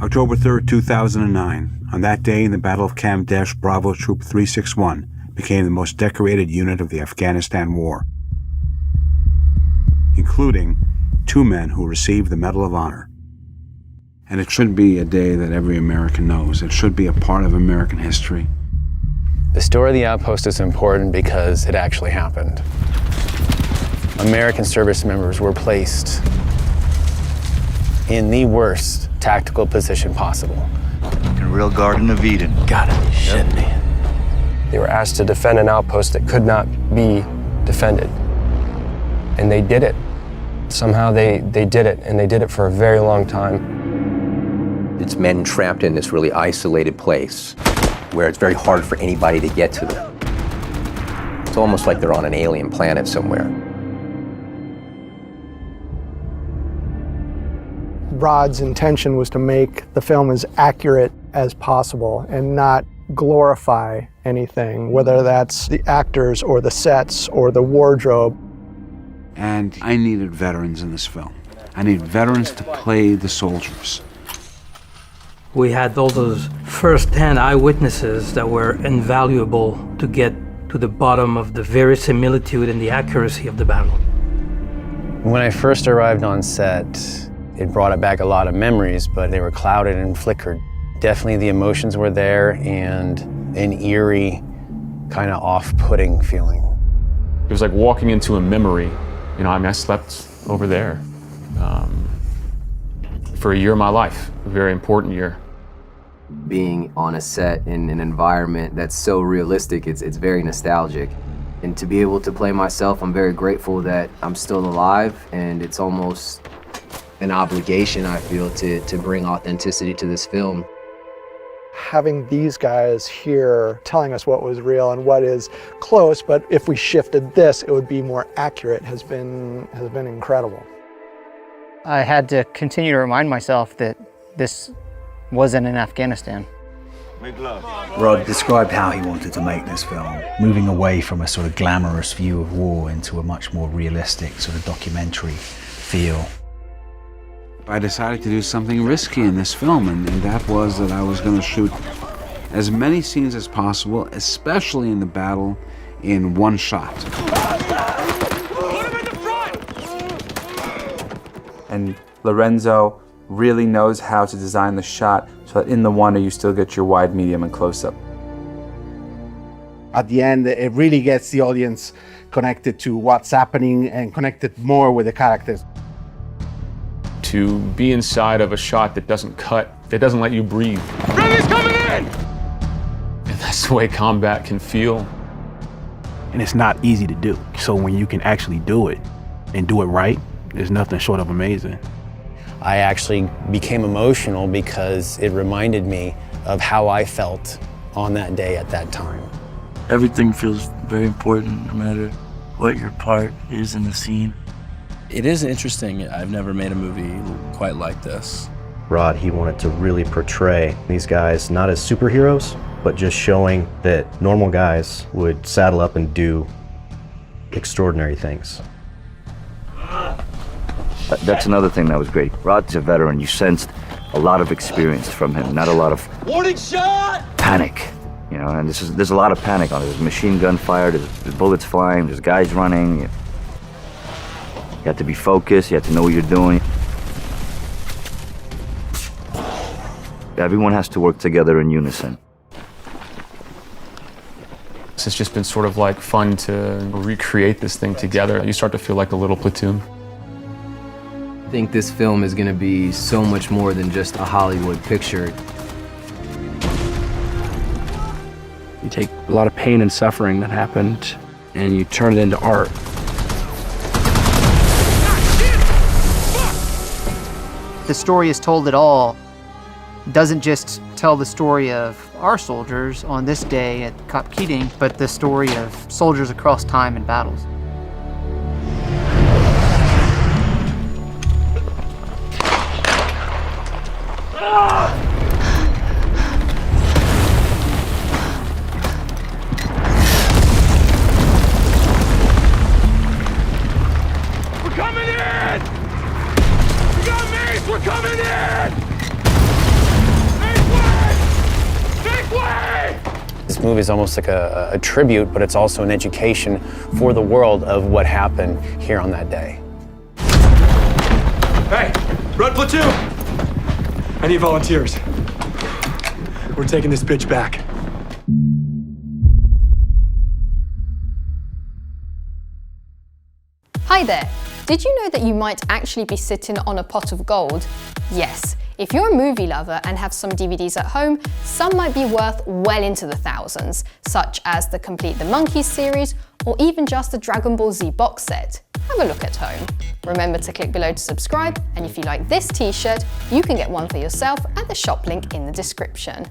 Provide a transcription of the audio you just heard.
October 3rd, 2009. On that day, in the Battle of Kamdesh, Bravo Troop 361 became the most decorated unit of the Afghanistan War, including 2 men who received the Medal of Honor. And it should be a day that every American knows. It should be a part of American history. The story of the Outpost is important because it actually happened. American service members were placed in the worst tactical position possible. In a real Garden of Eden. Gotta be shitting me. They were asked to defend an outpost that could not be defended. And they did it. Somehow they did it, and they did it for a very long time. It's men trapped in this really isolated place where it's very hard for anybody to get to them. It's almost like they're on an alien planet somewhere. Rod's intention was to make the film as accurate as possible and not glorify anything, whether that's the actors or the sets or the wardrobe. And I needed veterans in this film. I need veterans to play the soldiers. We had all those first-hand eyewitnesses that were invaluable to get to the bottom of the verisimilitude and the accuracy of the battle. When I first arrived on set, it brought back a lot of memories, but they were clouded and flickered. Definitely the emotions were there and an eerie, kind of off-putting feeling. It was like walking into a memory. You know, I mean, I slept over there for a year of my life, a very important year. Being on a set in an environment that's so realistic, it's very nostalgic. And to be able to play myself, I'm very grateful that I'm still alive, and it's almost an obligation, I feel, to bring authenticity to this film. Having these guys here telling us what was real and what is close, but if we shifted this, it would be more accurate, has been incredible. I had to continue to remind myself that this wasn't in Afghanistan. Rod described how he wanted to make this film, moving away from a sort of glamorous view of war into a much more realistic sort of documentary feel. I decided to do something risky in this film, and that was that I was going to shoot as many scenes as possible, especially in the battle, in one shot. And Lorenzo really knows how to design the shot so that in the wonder you still get your wide, medium, and close-up. At the end, it really gets the audience connected to what's happening and connected more with the characters. To be inside of a shot that doesn't cut, that doesn't let you breathe. Friendly's coming in! And that's the way combat can feel. And it's not easy to do. So when you can actually do it and do it right, there's nothing short of amazing. I actually became emotional because it reminded me of how I felt on that day at that time. Everything feels very important, no matter what your part is in the scene. It is interesting. I've never made a movie quite like this. Rod, he wanted to really portray these guys not as superheroes, but just showing that normal guys would saddle up and do extraordinary things. That's another thing that was great. Rod's a veteran. You sensed a lot of experience from him, not a lot of warning shot! Panic. You know, and there's a lot of panic on it. There's machine gun fire, there's bullets flying, there's guys running. You have to be focused, you have to know what you're doing. Everyone has to work together in unison. It's just been sort of like fun to recreate this thing together. You start to feel like a little platoon. I think this film is going to be so much more than just a Hollywood picture. You take a lot of pain and suffering that happened, and you turn it into art. The story is told at all. It doesn't just tell the story of our soldiers on this day at Cap Keating, but the story of soldiers across time and battles. We're coming in! We got mace! We're coming in! This movie is almost like a tribute, but it's also an education for the world of what happened here on that day. Hey, Red Platoon! I need volunteers. We're taking this bitch back. Hi there. Did you know that you might actually be sitting on a pot of gold? Yes. If you're a movie lover and have some DVDs at home, some might be worth well into the thousands, such as the Complete the Monkeys series or even just the Dragon Ball Z box set. Have a look at home. Remember to click below to subscribe, and if you like this t-shirt, you can get one for yourself at the shop link in the description.